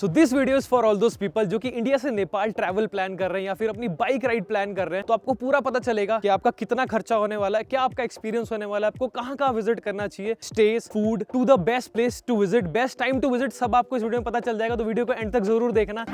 So this video is for all those people जो कि India से नेपाल ट्रैवल प्लान कर रहे हैं या फिर अपनी बाइक राइड प्लान कर रहे हैं। तो आपको पूरा पता चलेगा कि आपका कितना खर्चा होने वाला है, क्या आपका एक्सपीरियंस होने वाला है, आपको कहां कहां विजिट करना चाहिए, stage, food, to the best place to visit, best time to visit, सब आपको इस वीडियो में पता चल जाएगा। तो वीडियो को एंड तक जरूर देखना।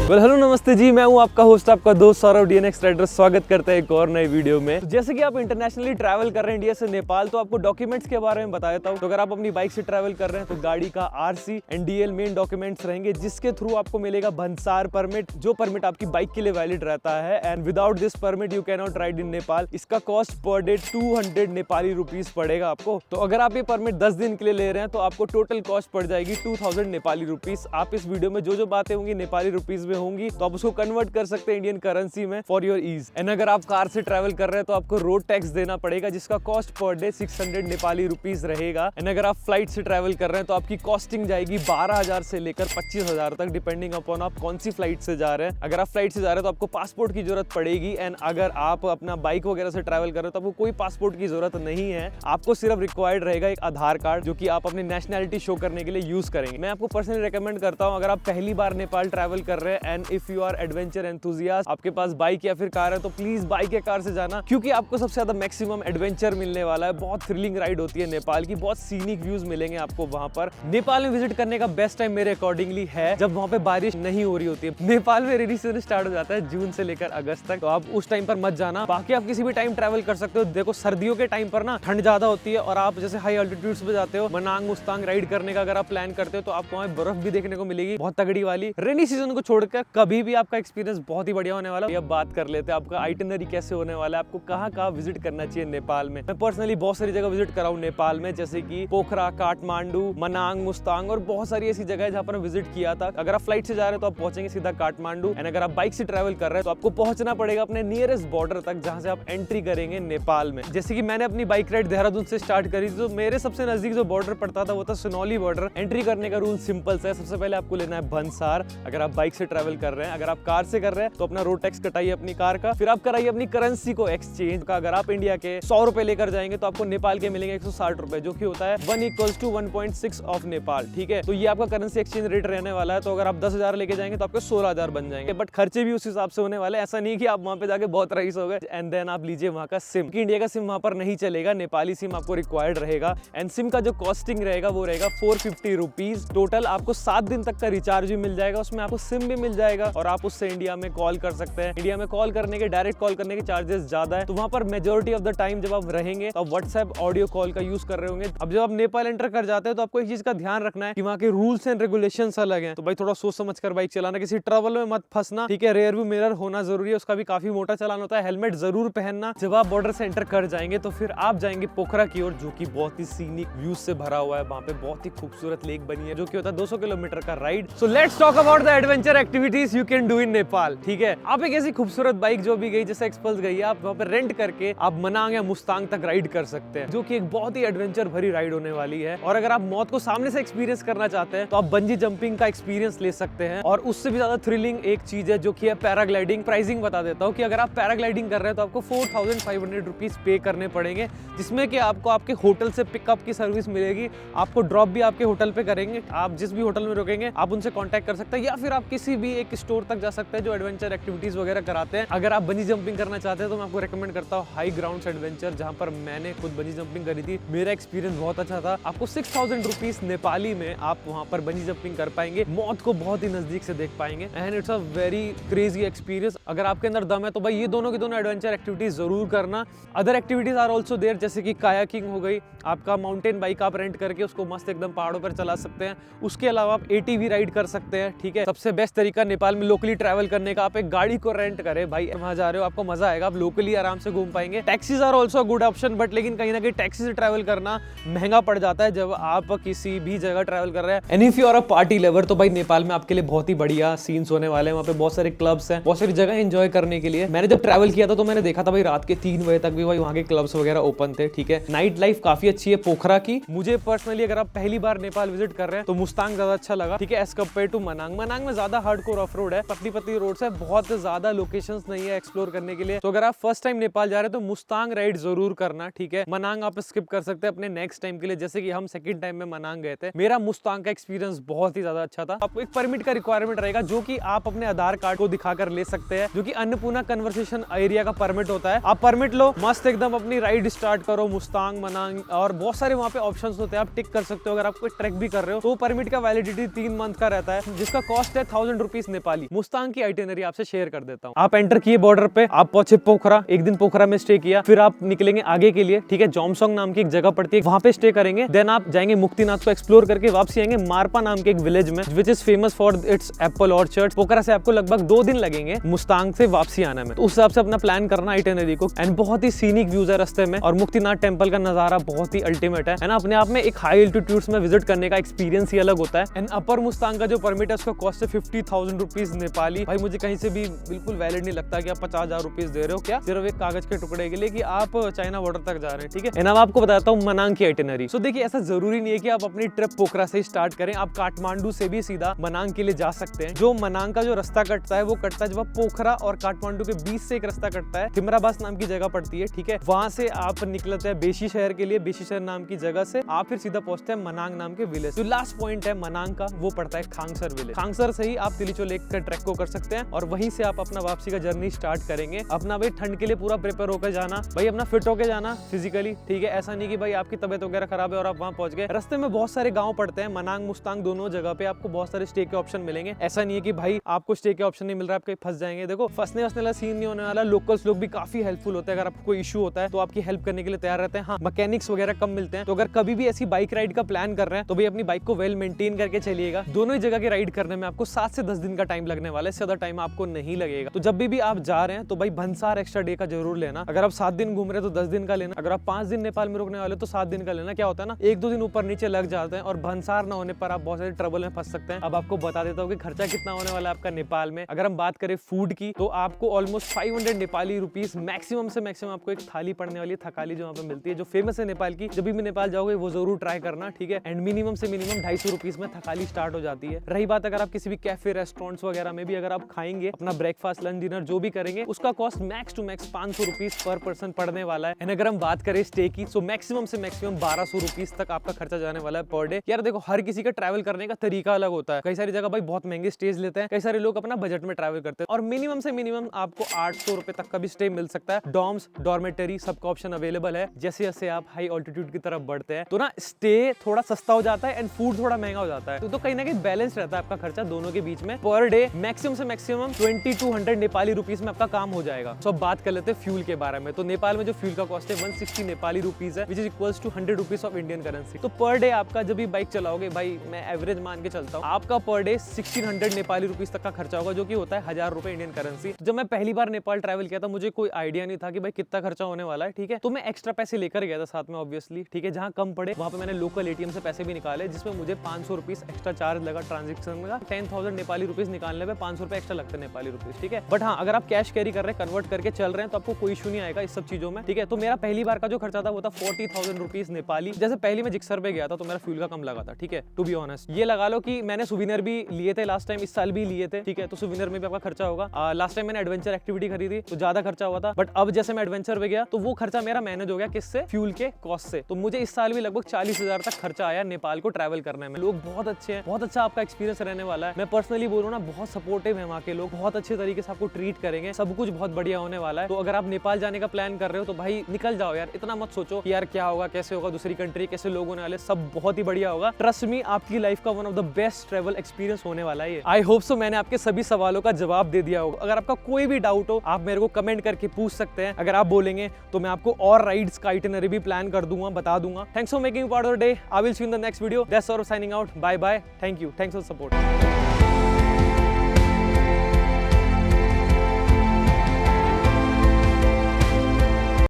हेलो नमस्ते जी, मैं हूं आपका होस्ट, आपका दोस्त सौरभ डीएनएक्स राइडर। स्वागत करता है एक और नई वीडियो में। तो जैसे कि आप इंटरनेशनली ट्रैवल कर रहे हैं इंडिया से नेपाल, तो आपको डॉक्यूमेंट्स के बारे में बता देता हूं। तो अगर आप अपनी बाइक से ट्रैवल कर रहे हैं तो गाड़ी का आरसी एनडीएल मेन डॉक्यूमेंट्स रहेंगे, जिसके थ्रू आपको मिलेगा भंसार परमिट, जो परमिट आपकी बाइक के लिए वैलिड रहता है। And without this permit you can not ride in Nepal. इसका cost per day 200 Nepali rupees पड़ेगा आपको। तो अगर आप ये परमिट 10 दिन के लिए ले रहे हैं तो आपको टोटल कॉस्ट पड़ जाएगी 2000 नेपाली रुपीज। आप इस वीडियो में जो बातें होंगी नेपाली रुपीज में होंगी, तो आप उसको कन्वर्ट कर सकते हैं इंडियन करेंसी में फॉर योर ईज। एंड अगर आप कार से ट्रैवल कर रहे हैं तो आपको रोड टैक्स देना पड़ेगा, जिसका cost per day 600 Nepali rupees रहेगा। एंड अगर आप फ्लाइट से ट्रैवल कर रहे हैं तो आपकी कॉस्टिंग जाएगी 12,000 से लेकर 25,000 तक, डिपेंडिंग अपॉन आप कौन सी फ्लाइट से जा रहे हैं। अगर आप फ्लाइट से जा रहे हैं तो आपको पासपोर्ट की जरूरत पड़ेगी। एंड अगर आप अपना बाइक वगैरह से ट्रैवल कर रहे हो तो आपको कोई पासपोर्ट की जरूरत नहीं है। आपको सिर्फ रिक्वायर्ड रहेगा एक आधार कार्ड, जो कि आप अपनी नेशनैलिटी शो करने के लिए यूज करेंगे। मैं आपको पर्सनली रिकमेंड करता हूं, अगर आप पहली बार नेपाल ट्रैवल कर रहे हैं and if you are adventure enthusiast, आपके पास बाइक या फिर कार है, तो प्लीज बाइक या कार से जाना, क्योंकि आपको सबसे ज्यादा मैक्सिमम एडवेंचर मिलने वाला है। बहुत थ्रिलिंग राइड होती है नेपाल की, बहुत सीनिक व्यूज मिलेंगे आपको वहां पर। नेपाल में विजिट करने का बेस्ट टाइम मेरे अकॉर्डिंगली है जब वहां पे बारिश नहीं हो रही होती है। नेपाल में रेनी सीजन स्टार्ट हो जाता है जून से लेकर अगस्त तक, तो आप उस टाइम पर मत जाना। बाकी आप किसी भी टाइम ट्रैवल कर सकते हो। देखो, सर्दियों के टाइम पर ना ठंड ज्यादा होती है और आप जैसे हाई अल्टीट्यूड्स पे जाते हो, मनांग मुस्तांग राइड करने का अगर आप प्लान करते हो तो आपको वहां बर्फ भी देखने को मिलेगी, बहुत तगड़ी वाली। रेनी सीजन को छोड़कर कभी भी आपका एक्सपीरियंस बहुत ही बढ़िया होने वाला है। अब बात कर लेते हैं आपका आइटिनरी कैसे होने वाला है, आपको कहां कहां विजिट करना चाहिए नेपाल में। मैं पर्सनली बहुत सारी जगह विजिट करा हूं नेपाल में, जैसे कि पोखरा, काठमांडू, मनांग मुस्तांग और बहुत सारी ऐसी जगह है जहां पर विजिट किया था। अगर आप फ्लाइट से जा रहे हैं तो आप पहुंचेंगे सीधा काठमांडू। एंड अगर आप बाइक से ट्रैवल कर रहे हैं तो आपको पहुंचना पड़ेगा अपने नियरेस्ट बॉर्डर तक, जहां से आप एंट्री करेंगे नेपाल में। जैसे कि मैंने अपनी बाइक राइड देहरादून से स्टार्ट करी थी, तो मेरे सबसे नजदीक जो बॉर्डर पड़ता था वो था सुनौली बॉर्डर। एंट्री करने का रूल सिंपल है, सबसे पहले आपको लेना है भंसार अगर आप बाइक से ट्रैवल कर रहे हैं। अगर आप कार से कर रहे हैं तो अपना रोड टैक्स कटाइए अपनी कार का, फिर आप कराइए अपनी करेंसी को एक्सचेंज का। अगर आप इंडिया के 100 रुपए लेकर जाएंगे तो आपको नेपाल के मिलेंगे 160 रुपए, जो कि होता है 1 = 1.6 ऑफ नेपाल। ठीक है, तो ये आपका करेंसी एक्सचेंज रेट रहने वाला है। तो अगर आप 10,000 लेके जाएंगे तो आपके 16,000 बन जाएंगे, बट खर्चे भी उस हिसाब से होने वाले। ऐसा नहीं कि आप वहां पे जाके बहुत रईस हो गए। एंड देन आप लीजिए वहां का सिम, कि इंडिया का सिम वहां पर नहीं चलेगा, नेपाली सिम आपको रिक्वायर्ड रहेगा। एंड सिम का जो कॉस्टिंग रहेगा वो रहेगा 450 रुपीज टोटल। आपको 7 दिन तक का रिचार्ज भी मिल जाएगा, उसमें आपको सिम भी मिल जाएगा और आप उससे इंडिया में कॉल कर सकते हैं। इंडिया में कॉल करने के, डायरेक्ट कॉल करने के चार्जेस ज्यादा है, तो वहां पर मेजोरिटी ऑफ द टाइम जब आप रहेंगे तो आप व्हाट्सएप ऑडियो कॉल का यूज कर रहे होंगे। अब जब आप नेपाल एंटर कर जाते हैं तो आपको एक चीज का ध्यान रखना है कि वहां के रूल्स एंड रेगुलेशंस अलग हैं। तो भाई थोड़ा सोच समझ कर बाइक चलाना, किसी ट्रबल में मत फंसना। ठीक है, रेयर व्यू मिरर होना जरूरी है, उसका भी काफी मोटा चालान होता है। हेलमेट जरूर पहनना। जब आप बॉर्डर से एंटर कर जाएंगे तो फिर आप जाएंगे पोखरा की ओर, जो कि बहुत ही सीनिक व्यूज से भरा हुआ है। वहां पे बहुत ही खूबसूरत लेक बनी है, जो कि होता है 200 किलोमीटर का ride. So let's talk about the adventure activities you can do in Nepal. ठीक है, आप एक ऐसी खूबसूरत बाइक जो भी गई, जैसे एक्सपल्स गई है, आप वहां पर रेंट करके आप मनांग या मुस्तांग तक राइड कर सकते हैं, जो कि एक बहुत ही एडवेंचर भरी राइड होने वाली है। और अगर आप मौत को सामने से एक्सपीरियंस करना चाहते हैं तो आप बंजी जंपिंग का एक्सपीरियंस ले सकते हैं। और उससे भी ज्यादा थ्रिलिंग एक चीज है जो कि है पैराग्लाइडिंग। प्राइसिंग बता देता हूँ कि अगर आप पैराग्लाइडिंग कर रहे हैं तो आपको 4500 रुपीज पे करने पड़ेंगे, जिसमें कि आपको आपके होटल से पिकअप की सर्विस मिलेगी, आपको ड्रॉप भी आपके होटल पे करेंगे। आप जिस भी होटल में रुकेंगे आप उनसे कॉन्टैक्ट कर सकते हैं, या फिर आप किसी भी एक स्टोर तक जा सकते हैं जो एडवेंचर एक्टिविटीज वगैरह कराते हैं। अगर आप बंजी जंपिंग करना चाहते हैं तो मैं आपको रेकमेंड करता हूँ हाई ग्राउंड्स एडवेंचर, जहां पर मैंने खुद बंजी जंपिंग करी थी। मेरा एक्सपीरियंस बहुत अच्छा था। आपको 6000 रुपीज नेपाली में आप वहां पर बंजी जंपिंग कर पाएंगे, मौत को बहुत ही नजदीक से देख पाएंगे। And it's a very crazy experience. अगर आपके अंदर दम है तो भाई ये दोनों की दोनों एडवेंचर एक्टिविटीज जरूर करना। Other activities are also there, जैसे कि कायाकिंग हो गई, आपका माउंटेन बाइक आप रेंट करके उसको मस्त एकदम पहाड़ों पर चला सकते हैं। उसके अलावा आप ATV राइड कर सकते हैं। ठीक है, सबसे बेस्ट तरीका तरीका नेपाल में लोकली ट्रैवल करने का। आप एक गाड़ी को रेंट करें भाई, वहां जा रहे हो, आपको मजा आएगा, आप लोकली आराम से घूम पाएंगे। Taxis are also good option, but लेकिन कहीं ना कहीं टैक्सी से ट्रैवल करना महंगा पड़ जाता है जब आप किसी भी जगह ट्रैवल कर रहे हैं। And if you are a party lover तो भाई नेपाल में आपके लिए बहुत ही बढ़िया सीन्स होने वाले हैं। वहाँ पे बहुत सारे क्लब्स हैं, बहुत सारी जगह एंजॉय करने के लिए। मैंने जब ट्रैवल किया था तो मैंने देखा था भाई रात के 3 बजे तक भी भाई वहाँ के क्लब्स वगैरह ओपन थे। ठीक है, नाइट लाइफ काफी अच्छी है पोखरा की। मुझे पर्सनली अगर आप पहली बार नेपाल विजिट कर रहे हैं तो मुस्तांग ज्यादा अच्छा लगा। ठीक है, एज कम्पेयर टू मनांग। मनांग में ज्यादा हार्डकोर ऑफ रोड है, पतली पतली रोड है, बहुत ज्यादा लोकेशंस नहीं है एक्सप्लोर करने के लिए। तो अगर आप फर्स्ट टाइम नेपाल जा रहे हैं तो मुस्तांग राइड जरूर करना। ठीक है, मनांग आप स्किप कर सकते हैं अपने नेक्स्ट टाइम के लिए, जैसे कि हम सेकंड टाइम में मनांग गए थे। मेरा मुस्तांग का एक्सपीरियंस बहुत ही ज्यादा अच्छा था। आपको एक परमिट का रिक्वायरमेंट रहेगा जो कि आप अपने आधार कार्ड को दिखाकर ले सकते हैं, जो कि अन्नपूर्णा कन्वर्सेशन एरिया का परमिट होता है। आप परमिट लो, मस्त एकदम अपनी राइड स्टार्ट करो मुस्तांग मनांग, और बहुत सारे वहाँ पे ऑप्शंस होते हैं, आप टिक कर सकते हो। अगर आप कोई ट्रैक भी कर रहे हो तो परमिट का वैलिडिटी 3 मंथ का रहता है, जिसका कॉस्ट है 1000 रुपीज नेपाली। मुस्तांग की आइटिनरी आपसे शेयर कर देता हूँ। आप एंटर किए बॉर्डर पे, आप पहुंचे पोखरा, एक दिन पोखरा में स्टे किया, फिर आप निकलेंगे आगे के लिए। ठीक है, जोमसोंग नाम की एक जगह पड़ती है, वहाँ पे स्टे करेंगे। देन आप जाएंगे मुक्तिनाथ को एक्सप्लोर करके वापसी आएंगे मारपा नाम के एक विलेज में, which is famous for its apple orchard. Pokhara से आपको लगभग 2 दिन लगेंगे मुस्तांग से वापसी आने में, तो उस हिसाब से अपना प्लान करना आइटिनरी को। एंड बहुत ही सीनिक व्यूज है रास्ते में, और मुक्तिनाथ टेंपल का नजारा बहुत ही अल्टीमेट है ना। अपने आप में एक हाई एल्टीट्यूड्स में विजिट करने का एक्सपीरियंस ही अलग होता है। एंड अपर मुस्तांग का जो परमिट है उसका कॉस्ट है 50,000 रुपीज नेपाली। भाई मुझे कहीं से भी बिल्कुल वैलिड नहीं लगता कि आप 50,000 रुपीज दे रहे हो क्या सिर्फ एक कागज के टुकड़े के लिए कि आप चाइना बॉर्डर तक जा रहे हैं। ठीक है, एंड अब आपको बताता हूँ मनांग की आइटिनरी। सो देखिए, ऐसा जरूरी नहीं है कि आप अपनी ट्रिप पोखरा से स्टार्ट करें, आप काठमांडू से भी सीधा मनांग के लिए जा सकते हैं। जो मनांग का जो रास्ता कटता है वो कटता है जब आप पोखरा और काठमांडू के बीच से एक रास्ता कटता है, थिमराबास नाम की जगह पड़ती है। ठीक है, वहां से आप निकलते हैं बेशी शहर के लिए, बेशी शहर नाम की जगह से आप फिर सीधा पहुंचते हैं मनांग नाम के विलेज। जो लास्ट पॉइंट है मनांग का वो पड़ता है खांगसर विलेज। खांगसर से ही आप तिलिचो लेक का ट्रैक को कर सकते हैं, और वहीं से आप अपना वापसी का जर्नी स्टार्ट करेंगे। अपना भाई ठंड के लिए पूरा प्रिपेयर होकर जाना, भाई अपना फिट होकर जाना फिजिकली। ठीक है, ऐसा नहीं कि भाई आपकी तबियत वगैरह खराब है और आप वहां पहुंच गए। रास्ते में बहुत सारे गांव पड़ते हैं, मनांग मुस्तांग दोनों जगह पे आपको बहुत सारे स्टे के ऑप्शन मिलेंगे। ऐसा नहीं है कि भाई आपको स्टे के ऑप्शन नहीं मिल रहा है, आप कहीं फंस जाएंगे। देखो, फंसने वाला सीन नहीं होने वाला। लोकल्स लोग भी काफी हेल्पफुल होते हैं, अगर आपको कोई इशू होता है तो आपकी हेल्प करने के लिए तैयार रहते हैं। हाँ, मैकेनिक्स वगैरह कम मिलते हैं, तो अगर कभी भी ऐसी बाइक राइड का प्लान कर रहे हैं तो भाई अपनी बाइक को वेल मेंटेन करके चलिएगा। दोनों ही जगह की राइड करने में आपको 7 से 10 दिन का टाइम लगने वाला है, इससे ज्यादा टाइम आपको नहीं लगेगा। तो जब भी आप जा रहे हैं तो भाई भंसार एक्स्ट्रा डे का जरूर लेना। अगर आप 7 दिन घूम रहे हैं तो 10 दिन का लेना। अगर आप 5 दिन नेपाल में रुकने वाले तो 7 दिन का लेना। क्या होता है ना, 1-2 दिन ऊपर नीचे लग जाते हैं और भंसार ना होने पर आप बहुत सारे ट्रबल में फंस सकते हैं। अब आपको बता देता हूँ कि खर्चा कितना होने वाला है आपका नेपाल में। अगर हम बात करें फूड की तो आपको ऑलमोस्ट 500 नेपाली रुपीस मैक्सिमम से मैक्सिमम आपको एक थाली पड़ने वाली है, थकाली जो वहाँ पे मिलती है, जो फेमस है नेपाल की। जब भी नेपाल जाओगे वो जरूर ट्राई करना। ठीक है, एंड मिनिमम से मिनिमम 250 रुपीस में थकाली स्टार्ट हो जाती है। रही बात अगर आप किसी भी कैफे रेस्टोरेंट्स वगैरह में भी अगर आप खाएंगे, अपना ब्रेकफास्ट लंच डिनर जो भी करेंगे, उसका cost max to max 500 rupees per person पड़ने वाला है। एंड अगर हम बात करें स्टे की तो मैक्सिमम से मैक्सिमम 1200 रुपीस तक आपका खर्चा जाने वाला है पर डे। यार देखो, हर किसी का ट्रैवल करने का तरीका अलग होता है। कई सारी जगह भाई बहुत महंगे स्टेज लेते हैं, कई सारे लोग अपना बजट में ट्रैवल करते हैं, और मिनिमम से मिनिमम आपको 800 रुपए तक का भी स्टे मिल सकता है। डॉर्म्स, डॉर्मेटरी सबका ऑप्शन अवेलेबल है। जैसे जैसे आप हाई ऑल्टीट्यूड की तरफ बढ़ते हैं तो ना स्टे थोड़ा सस्ता हो जाता है एंड फूड थोड़ा महंगा हो जाता है। तो कहीं ना कहीं बैलेंस रहता है आपका खर्चा दोनों के बीच में। पर डे मैक्सिमम से मैक्सिमम 2200 नेपाली रुपीस में आपका काम हो जाएगा। तो अब बात कर लेते हैं फ्यूल के बारे में। तो नेपाल में जो फ्यूल का कॉस्ट है 160 नेपाली रुपीस है, which is equals to 100 rupees of Indian currency. तो पर डे आपका जब भी बाइक चलाओगे, भाई मैं एवरेज मान के चलता हूँ, आपका पर डे 1600 नेपाली रुपीस तक का खर्चा होगा, जो कि होता है 1000 रुपए इंडियन करेंसी। जब मैं पहली बार नेपाल ट्रैवल किया था मुझे कोई आइडिया नहीं था कि भाई कितना खर्चा होने वाला है। ठीक है, तो मैं एक्स्ट्रा पैसे लेकर गया था साथ में ऑब्वियसली। ठीक है, जहां कम पड़े वहां पे मैंने लोकल एटीएम से पैसे भी निकाले, जिसमें मुझे 500 रुपीस एक्स्ट्रा चार्ज लगा ट्रांजेक्शन का। 10,000 नेपाली रुपीस निकालने में 500 रुपए एक्स्ट्रा लगते हैं नेपाली रुपीस। ठीक है, बट हाँ, अगर आप कैश कैरी कर रहे हैं, कन्वर्ट करके चल रहे हैं, तो आपको कोई इशू नहीं आएगा इस सब चीजों में। ठीक है, तो मेरा पहली बार का जो खर्चा था वो था 40,000 रुपीस नेपाली। जैसे पहले मैं जिक्सर पे गया था तो मेरा फ्यूल का कम लगा था। ठीक है, टू बी ऑनेस्ट ये लगा लो कि मैंने सुविनर भी लिए थे लास्ट टाइम, इस साल भी लिए थे। ठीक है, तो सुविनर में भी आपका खर्चा होगा। लास्ट टाइम मैंने एडवेंचर एक्टिविटी खरीदी तो ज्यादा खर्चा हुआ था, बट अब जैसे मैं एडवेंचर पे गया तो वो खर्चा मेरा मैनेज हो गया। किससे? फ्यूल के कॉस्ट से। तो मुझे इस साल भी लगभग 40,000 तक खर्चा आया नेपाल को ट्रैवल करने में। लोग बहुत अच्छे हैं, बहुत अच्छा आपका एक्सपीरियंस रहने वाला है। मैं पर्सनली बोलूँ ना, बहुत सपोर्टिव है वहाँ के लोग, बहुत अच्छे तरीके से आपको ट्रीट करेंगे, सब कुछ बहुत बढ़िया होने वाला है। तो अगर आप नेपाल जाने का प्लान कर रहे हो तो भाई निकल जाओ यार, इतना मत सोचो कि यार क्या होगा, कैसे होगा, दूसरी कंट्री कैसे लोग होने वाले, सब बहुत ही बढ़िया होगा। ट्रस्ट मी, आपकी लाइफ का one of the best travel experience होने वाला है। आई होप सो मैंने आपके सभी सवालों का जवाब दे दिया होगा। अगर आपका कोई भी डाउट हो आप मेरे को कमेंट करके पूछ सकते हैं। अगर आप बोलेंगे तो मैं आपको और राइड्स का आइटिनरी भी प्लान कर दूंगा, बता दूंगा। Thanks for making part of the day. I will see you in the next video. That's all, signing out. Bye bye. Thank you. Thanks for support.